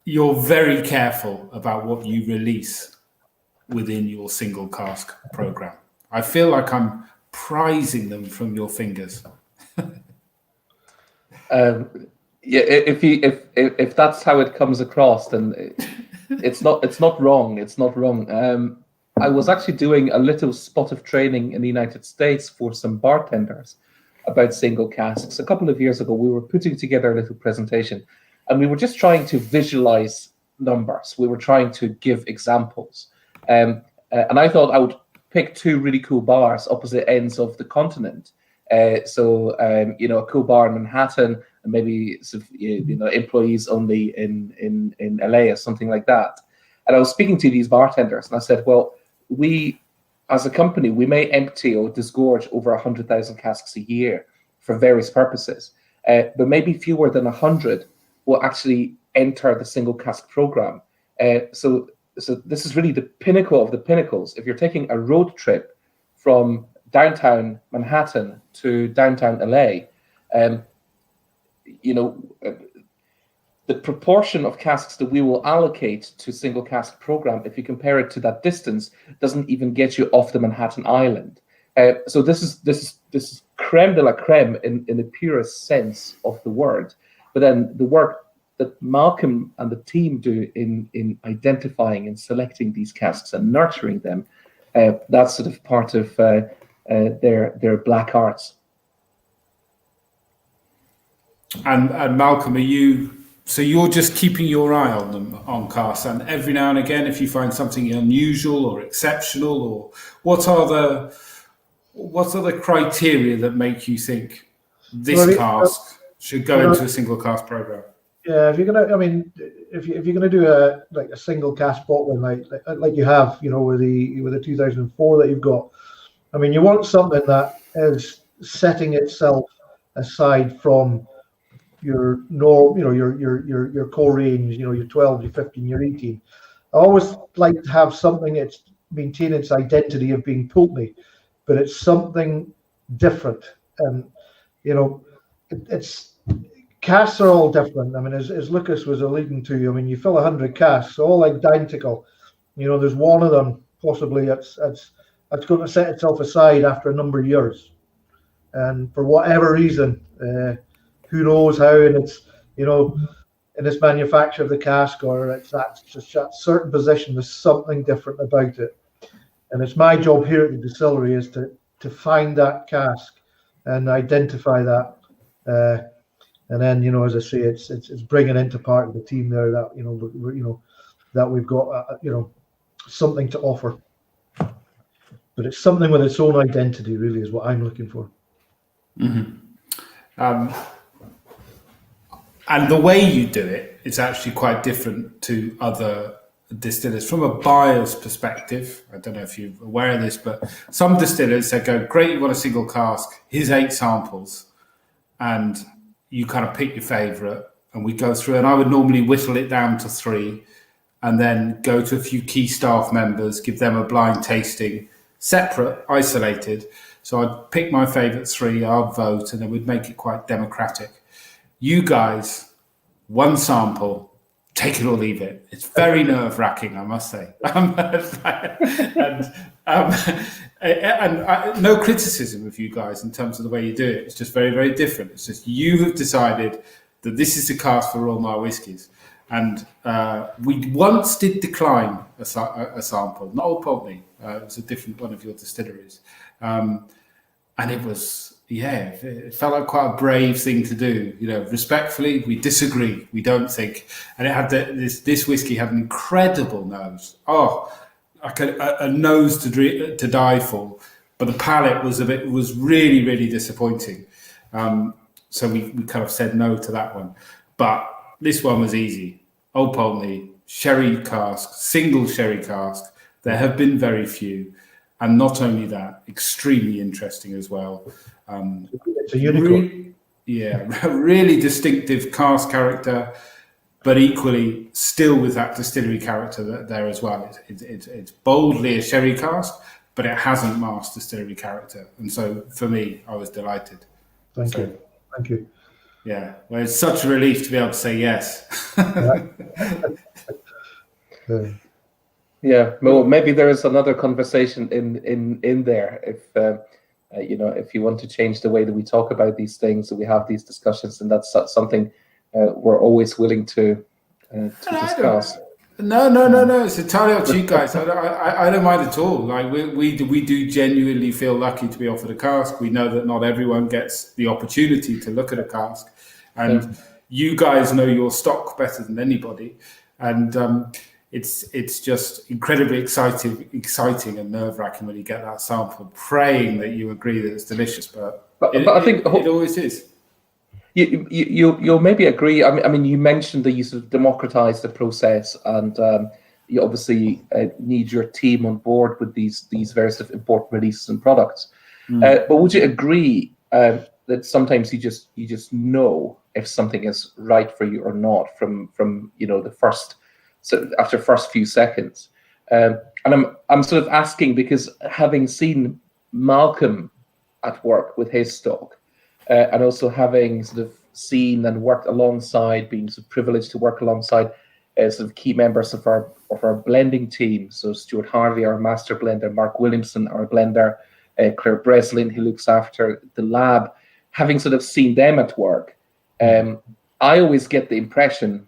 You're very careful about what you release within your single cask program. I feel like I'm prizing them from your fingers.
If that's how it comes across, then it's not wrong. It's not wrong. I was actually doing a little spot of training in the United States for some bartenders about single casks. A couple of years ago, we were putting together a little presentation, and we were just trying to visualize numbers. We were trying to give examples. And I thought I would pick two really cool bars opposite ends of the continent. So a cool bar in Manhattan, and maybe employees only in LA or something like that. And I was speaking to these bartenders, and I said, well, we, as a company, we may empty or disgorge over 100,000 casks a year for various purposes, but maybe fewer than 100 will actually enter the single cask program. So this is really the pinnacle of the pinnacles. If you're taking a road trip from downtown Manhattan to downtown LA, the proportion of casks that we will allocate to single cask program, if you compare it to that distance, doesn't even get you off the Manhattan Island. So this is creme de la creme in the purest sense of the word. But then the work that Malcolm and the team do in identifying and selecting these casks and nurturing them, that's sort of part of their black arts.
And Malcolm, you're just keeping your eye on them on casks, and every now and again, if you find something unusual or exceptional, or what are the criteria that make you think this cask should go into a single cask program?
Yeah, if you're gonna do a single cask bottling like you have, with the 2004 that you've got, I mean, you want something that is setting itself aside from your norm, your core range, your 12, your 15, your 18. I always like to have something that's maintain its identity of being Pulteney, but it's something different. And it's casks are all different. I mean, as Lukasz was alluding to, I mean, you fill 100 casks, all identical. There's one of them possibly that's going to set itself aside after a number of years, and for whatever reason, who knows how, and it's in its manufacture of the cask, or it's just that certain position, there's something different about it. And it's my job here at the distillery is to find that cask and identify that, and then as I say, it's bringing into part of the team there that that we've got something to offer, but it's something with its own identity. Really, is what I'm looking for.
Mm-hmm. And the way you do it is actually quite different to other distillers. From a buyer's perspective, I don't know if you're aware of this, but some distillers, they go, great, you want a single cask, here's 8 samples, and you kind of pick your favourite, and we go through, and I would normally whittle it down to 3, and then go to a few key staff members, give them a blind tasting, separate, isolated. So I'd pick my favourite 3, I'd vote, and then we'd make it quite democratic. You guys, 1 sample, take it or leave it. It's very nerve-wracking, I must say. And no criticism of you guys in terms of the way you do it. It's just very, very different. It's just you have decided that this is the cask for Royal Mile Whiskies. And we once did decline a sample, not Old Pulteney. It was a different one of your distilleries. And it was... it felt like quite a brave thing to do. Respectfully, we disagree. We don't think. And it had this whiskey had an incredible nose. Oh, like a nose to die for. But the palate was really, really disappointing. So we kind of said no to that one. But this one was easy. Old Pulteney, sherry cask, single sherry cask. There have been very few. And not only that, extremely interesting as well.
It's a unicorn.
Really distinctive cask character, but equally still with that distillery character there as well. It's boldly a sherry cask, but it hasn't masked distillery character. And so for me, I was delighted.
Thank you.
Yeah, well, it's such a relief to be able to say yes.
Yeah, well, maybe there is another conversation in there. If you want to change the way that we talk about these things, that we have these discussions, and that's something we're always willing to discuss.
No. It's entirely up to you guys. I don't mind at all. Like we do genuinely feel lucky to be offered a cask. We know that not everyone gets the opportunity to look at a cask, and you guys know your stock better than anybody, and. It's just incredibly exciting and nerve-wracking when you get that sample, praying that you agree that it's delicious, but I think it always is.
You'll maybe agree. I mean, you mentioned that you sort of democratize the process, and you obviously need your team on board with these various important releases and products. But would you agree that sometimes you just know if something is right for you or not from the first? So after first few seconds, and I'm sort of asking because having seen Malcolm at work with his stock, and also having sort of seen and worked alongside, being sort of privileged to work alongside sort of key members of our blending team. So Stuart Harvey, our master blender, Mark Williamson, our blender, Claire Breslin, who looks after the lab. Having sort of seen them at work, I always get the impression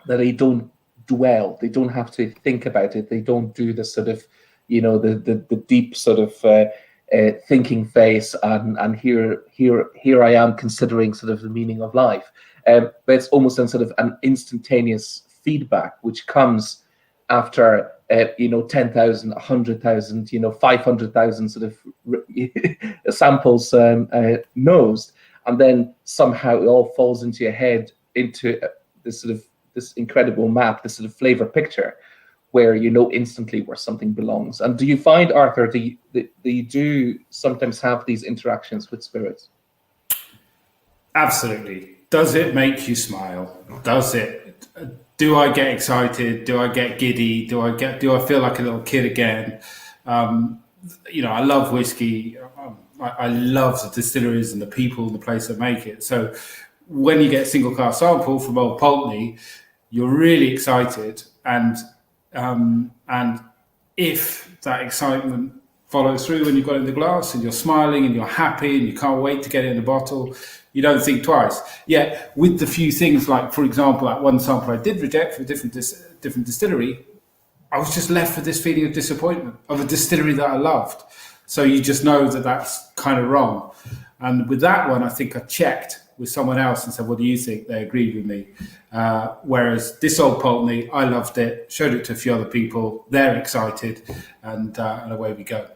that they don't dwell. They don't have to think about it. They don't do the sort of, the deep sort of thinking face, and here I am considering sort of the meaning of life. But it's almost in sort of an instantaneous feedback which comes after 10,000, 100,000, 500,000 sort of samples nosed, and then somehow it all falls into your head into this incredible map, this sort of flavor picture, where you know instantly where something belongs. And do you find, Arthur, that you do sometimes have these interactions with spirits?
Absolutely. Does it make you smile? Does it? Do I get excited? Do I get giddy? Do I feel like a little kid again? I love whiskey. I love the distilleries and the people and the place that make it. So when you get a single cask sample from old Pulteney, you're really excited, and if that excitement follows through when you've got it in the glass and you're smiling and you're happy and you can't wait to get it in the bottle, you don't think twice. Yeah, with the few things, like, for example, that one sample I did reject for a different distillery, I was just left with this feeling of disappointment of a distillery that I loved. So you just know that that's kind of wrong. And with that one, I think I checked with someone else and said, what do you think? They agreed with me. Whereas this old Pulteney, I loved it, showed it to a few other people, they're excited, and away we go.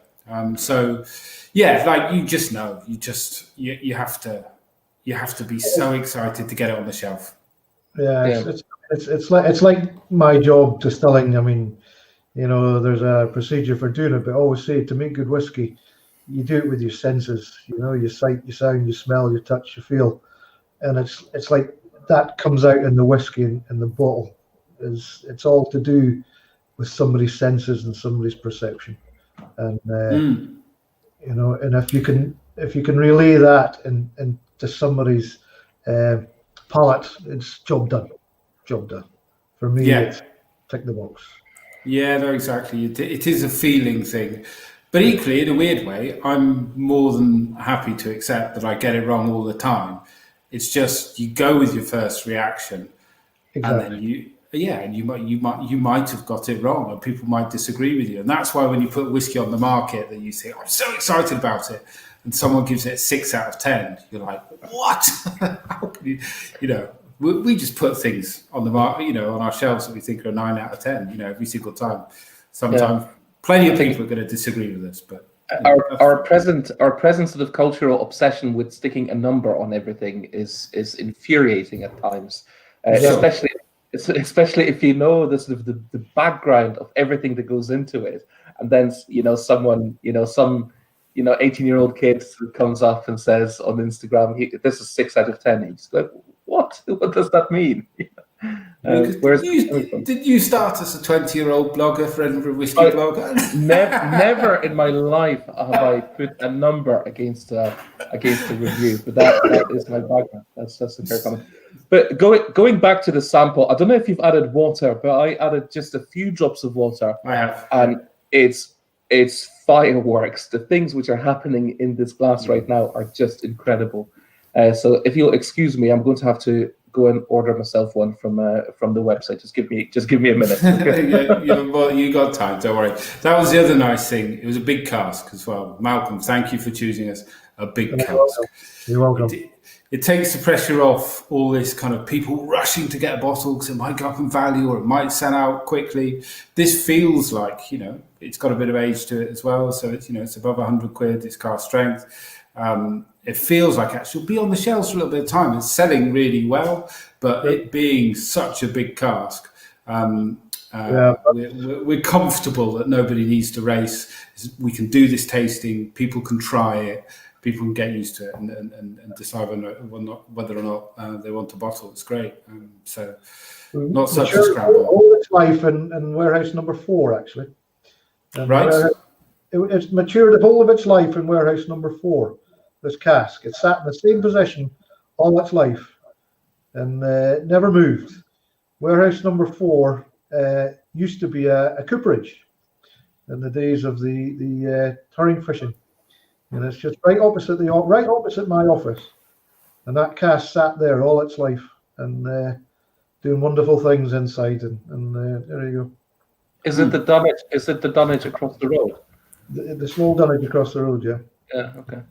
So yeah, like, you just know, you have to be so excited to get it on the shelf.
Yeah. It's like my job distilling. I mean, there's a procedure for doing it, but I always say, to make good whiskey, you do it with your senses. You sight, you sound, you smell, you touch, you feel, and it's like that comes out in the whiskey and the bottle. It's all to do with somebody's senses and somebody's perception, and and if you can relay that into somebody's palate, it's job done. For me,
Yeah.
It's tick the box.
Yeah, no, exactly. It is a feeling thing. But equally, in a weird way, I'm more than happy to accept that I get it wrong all the time. It's just, you go with your first reaction,
Exactly.
and then you might have got it wrong, and people might disagree with you. And that's why when you put whiskey on the market that you think, I'm so excited about it, and someone gives it 6 out of 10, you're like, what? How can you, we just put things on the market, on our shelves that we think are a 9 out of 10, every single time. Sometimes plenty of people are going to disagree with us, but
our present sort of cultural obsession with sticking a number on everything is infuriating at times, especially if you know the sort of the background of everything that goes into it, and then someone some 18-year-old kid comes up and says on Instagram, this is 6 out of 10. He's like, what does that mean?
Did you start as a 20-year-old blogger for Edinburgh Whiskey Blogger?
Never in my life have I put a number against a review, but that is my background. That's a fair comment. But going back to the sample, I don't know if you've added water, but I added just a few drops of water.
I have,
and it's fireworks. The things which are happening in this glass right now are just incredible. So if you'll excuse me, I'm going to have to go and order myself one from the website. Just give me a minute.
Well, you got time. Don't worry. That was the other nice thing. It was a big cask as well. Malcolm, thank you for choosing us a big cask.
You're welcome.
It takes the pressure off all this kind of people rushing to get a bottle because it might go up in value or it might sell out quickly. This feels like, it's got a bit of age to it as well. So it's, it's above 100 quid. It's cask strength. It feels like actually it'll be on the shelves for a little bit of time. It's selling really well, but it being such a big cask, we're comfortable that nobody needs to race. We can do this tasting. People can try it. People can get used to it and decide whether or not they want a bottle. It's great. So not such a scramble.
All its life in warehouse number 4, actually.
Right.
It's matured the whole of its life in warehouse number 4. This cask, it sat in the same position all its life and never moved. Warehouse number 4 used to be a cooperage in the days of the herring fishing, and it's just right opposite my office. And that cask sat there all its life and doing wonderful things inside. And there you go.
Is it the Dunwich? Is it the Dunwich across the road?
the small dunnage across the road. Yeah.
Yeah. Okay.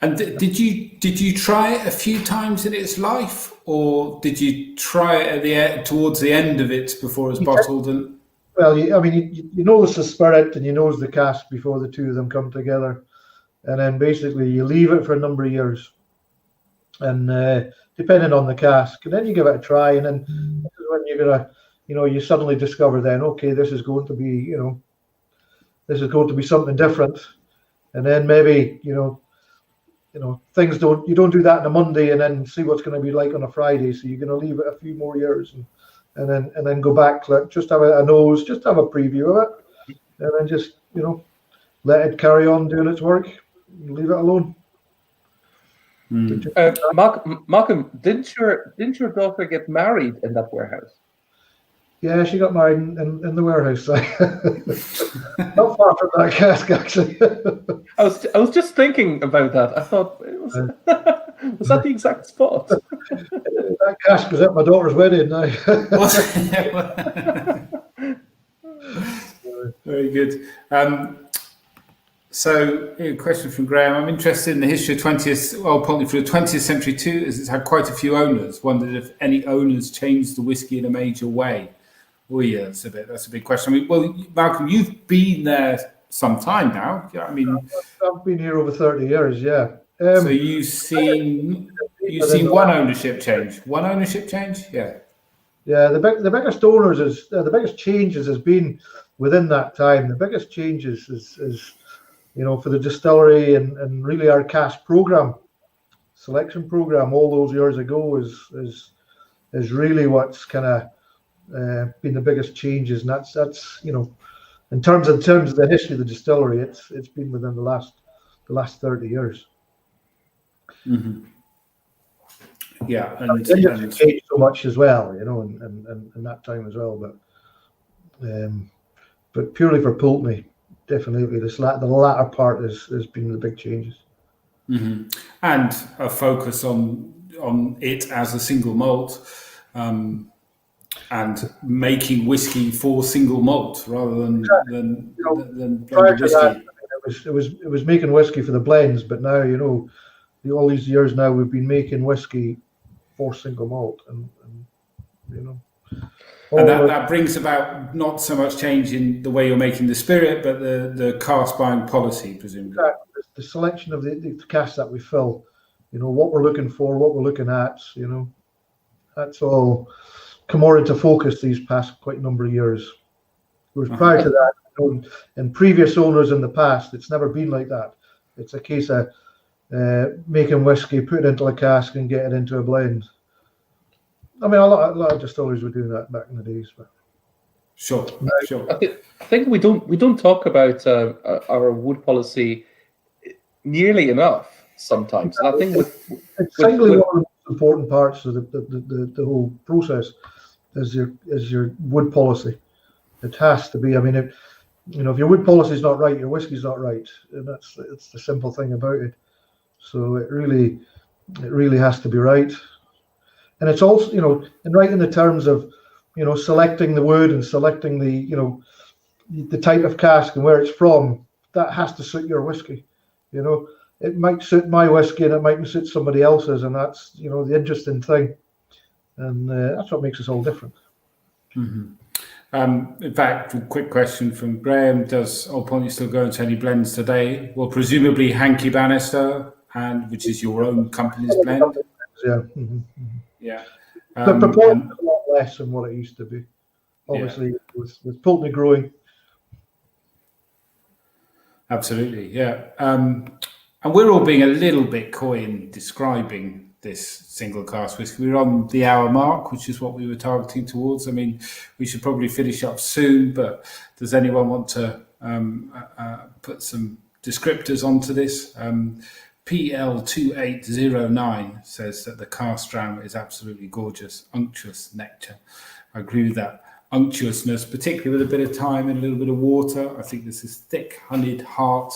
And did you try it a few times in its life, or did you try it towards the end of it before it's bottled? And
well, you notice the spirit and you notice the cask before the two of them come together, and then basically you leave it for a number of years, and depending on the cask, and then you give it a try, and then this is when you're gonna, you suddenly discover then, okay, this is going to be, this is going to be something different, and then maybe things you don't do that on a Monday and then see what's going to be like on a Friday. So you're going to leave it a few more years and then go back, just have a nose, just have a preview of it, and then just let it carry on doing its work. Leave it alone.
Malcolm, didn't your daughter get married in that warehouse?
Yeah, she got married in the warehouse. Not far from that cask, actually.
I was just thinking about that. I thought, was that the exact spot?
That cask was at my daughter's wedding now.
Very good. So, a question from Graham. I'm interested in the history of Pulteney for the 20th century too, as it's had quite a few owners. Wondered if any owners changed the whiskey in a major way. Oh yeah, that's a big question. I mean, well, Malcolm, you've been there some time now. I mean,
I've been here over 30 years. Yeah.
So you've seen one ownership change. One ownership change. Yeah.
Yeah. The biggest owners the biggest changes has been within that time. The biggest changes is for the distillery and really our cask selection program all those years ago is really what's kind of been the biggest changes, and that's in terms of the history of the distillery, it's been within the last 30 years.
Mm-hmm. Yeah,
and it's changed so much as well, in that time as well. But purely for Pulteney, definitely the latter part has been the big changes.
Mm-hmm. And a focus on it as a single malt. And making whiskey for single malt rather than
prior to that, it was making whiskey for the blends, but now all these years now we've been making whiskey for single malt, and
that brings about not so much change in the way you're making the spirit, but the cask buying policy, presumably.
The selection of the cask that we fill, what we're looking for, what we're looking at, that's all come more into focus these past quite a number of years. Whereas prior to that, and previous owners in the past, it's never been like that. It's a case of making whiskey, put it into a cask, and get it into a blend. I mean, a lot of distilleries were doing that back in the days. But
sure.
I think we don't talk about our wood policy nearly enough sometimes. And I think
it's one of the most important parts of the whole process is your wood policy. It has to be. I mean, if your wood policy is not right, your whiskey's not right, and it's the simple thing about it. So it really has to be right, and it's also and right in the terms of selecting the wood and selecting the type of cask and where it's from. That has to suit your whiskey. It might suit my whiskey and it might suit somebody else's, and that's the interesting thing, and that's what makes us all different.
Mm-hmm. In fact, a quick question from Graham: does Old Pulteney still go into any blends today? Well, presumably Hankey Bannister, which is your own company's blend.
Yeah. Mm-hmm.
Yeah.
The proportion is a lot less than what it used to be. Obviously, with Pulteney growing.
Absolutely, yeah. And we're all being a little bit coy in describing this single cask whiskey. We're on the hour mark, which is what we were targeting towards. I mean, we should probably finish up soon, but does anyone want to put some descriptors onto this? PL2809 says that the cask dram is absolutely gorgeous, unctuous nectar. I agree with that. Unctuousness, particularly with a bit of thyme and a little bit of water. I think this is thick, honeyed heart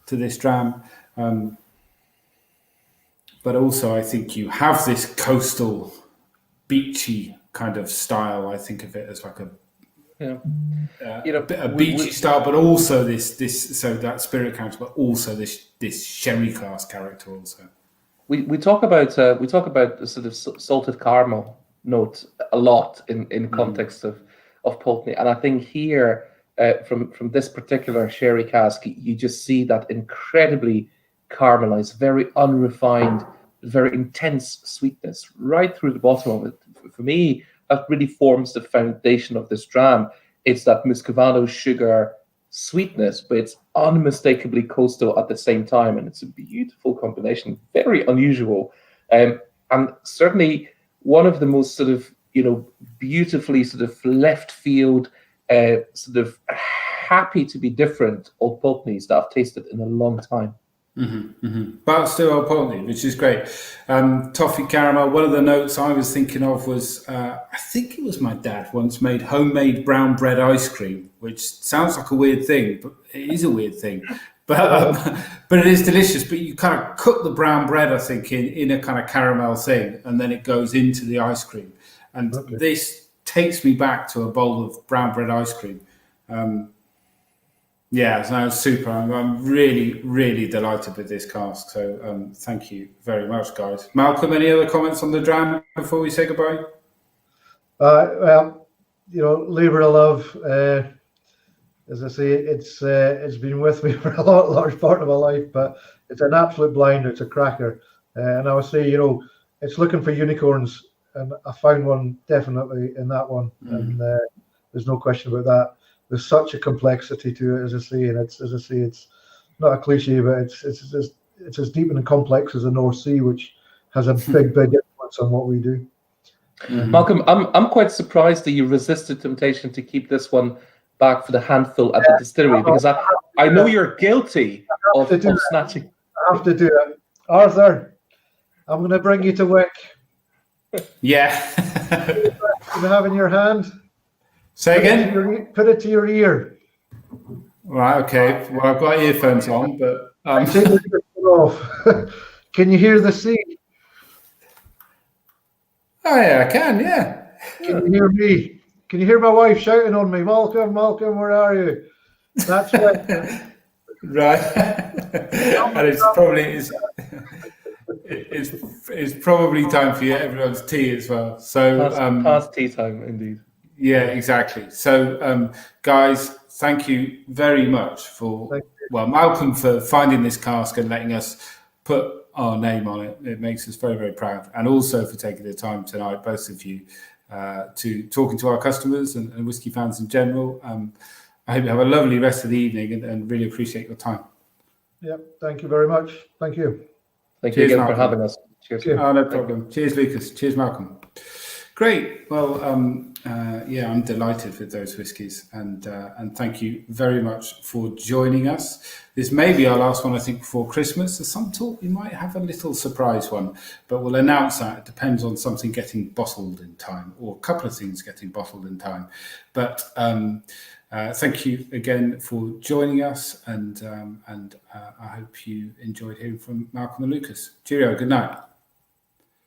to this dram. But also, I think you have this coastal, beachy kind of style. I think of it as like
Yeah.
A beachy style, but also this so that spirit character, but also this sherry cask character also.
We talk about the sort of salted caramel note a lot in context of Pulteney, and I think here from this particular sherry cask, you just see that incredibly caramelized, very unrefined, very intense sweetness right through the bottom of it. For me, that really forms the foundation of this dram. It's that Muscovado sugar sweetness, but it's unmistakably coastal at the same time, and it's a beautiful combination, very unusual, and certainly one of the most sort of beautifully sort of left field, sort of happy to be different Old Pulteneys that I've tasted in a long time.
But still Old Pulteney, which is great. Toffee caramel. One of the notes I was thinking of was I think it was my dad once made homemade brown bread ice cream, which sounds like a weird thing, but it is a weird thing. But it is delicious. But you kind of cook the brown bread, I think, in a kind of caramel thing, and then it goes into the ice cream. And this takes me back to a bowl of brown bread ice cream. Yeah, so super. I'm really, really delighted with this cask. So thank you very much, guys. Malcolm, any other comments on the dram before we say goodbye?
Well, labour of love. As I say, it's been with me for a large part of my life, but it's an absolute blinder. It's a cracker, and I would say, it's looking for unicorns, and I found one definitely in that one, and there's no question about that. There's such a complexity to it, as I say, and it's not a cliche, but it's as deep and complex as the North Sea, which has a big influence on what we do.
Malcolm, I'm quite surprised that you resisted temptation to keep this one back for the handful at the distillery, because I know you're guilty of snatching.
I have to do it. Arthur, I'm going to bring you to Wick.
Yeah.
You have in your hand.
Say again?
Put it to your ear.
Right, okay. Well, I've got earphones on, but...
Take the earphone off. Can you hear the sea?
Oh, yeah, I can, yeah.
Can you hear me? Can you hear my wife shouting on me? Malcolm, where are you? That's right.
Right. And it's probably time for everyone's tea as well. So
past tea time, indeed.
Yeah, exactly. So, guys, thank you very much for Malcolm for finding this cask and letting us put our name on it. It makes us very, very proud, and also for taking the time tonight, both of you, to talking to our customers and whiskey fans in general. I hope you have a lovely rest of the evening and really appreciate your time.
Yep. Thank you very much. Thank you.
Thank you again for having us. Cheers.
Oh, no problem. Cheers, Lucas. Cheers, Malcolm. Great. Well, I'm delighted with those whiskies, and thank you very much for joining us. This may be our last one, I think, before Christmas. There's some talk we might have a little surprise one, but we'll announce that. It depends on something getting bottled in time, or a couple of things getting bottled in time. But thank you again for joining us, and I hope you enjoyed hearing from Malcolm and Lucas. Cheerio. Good night.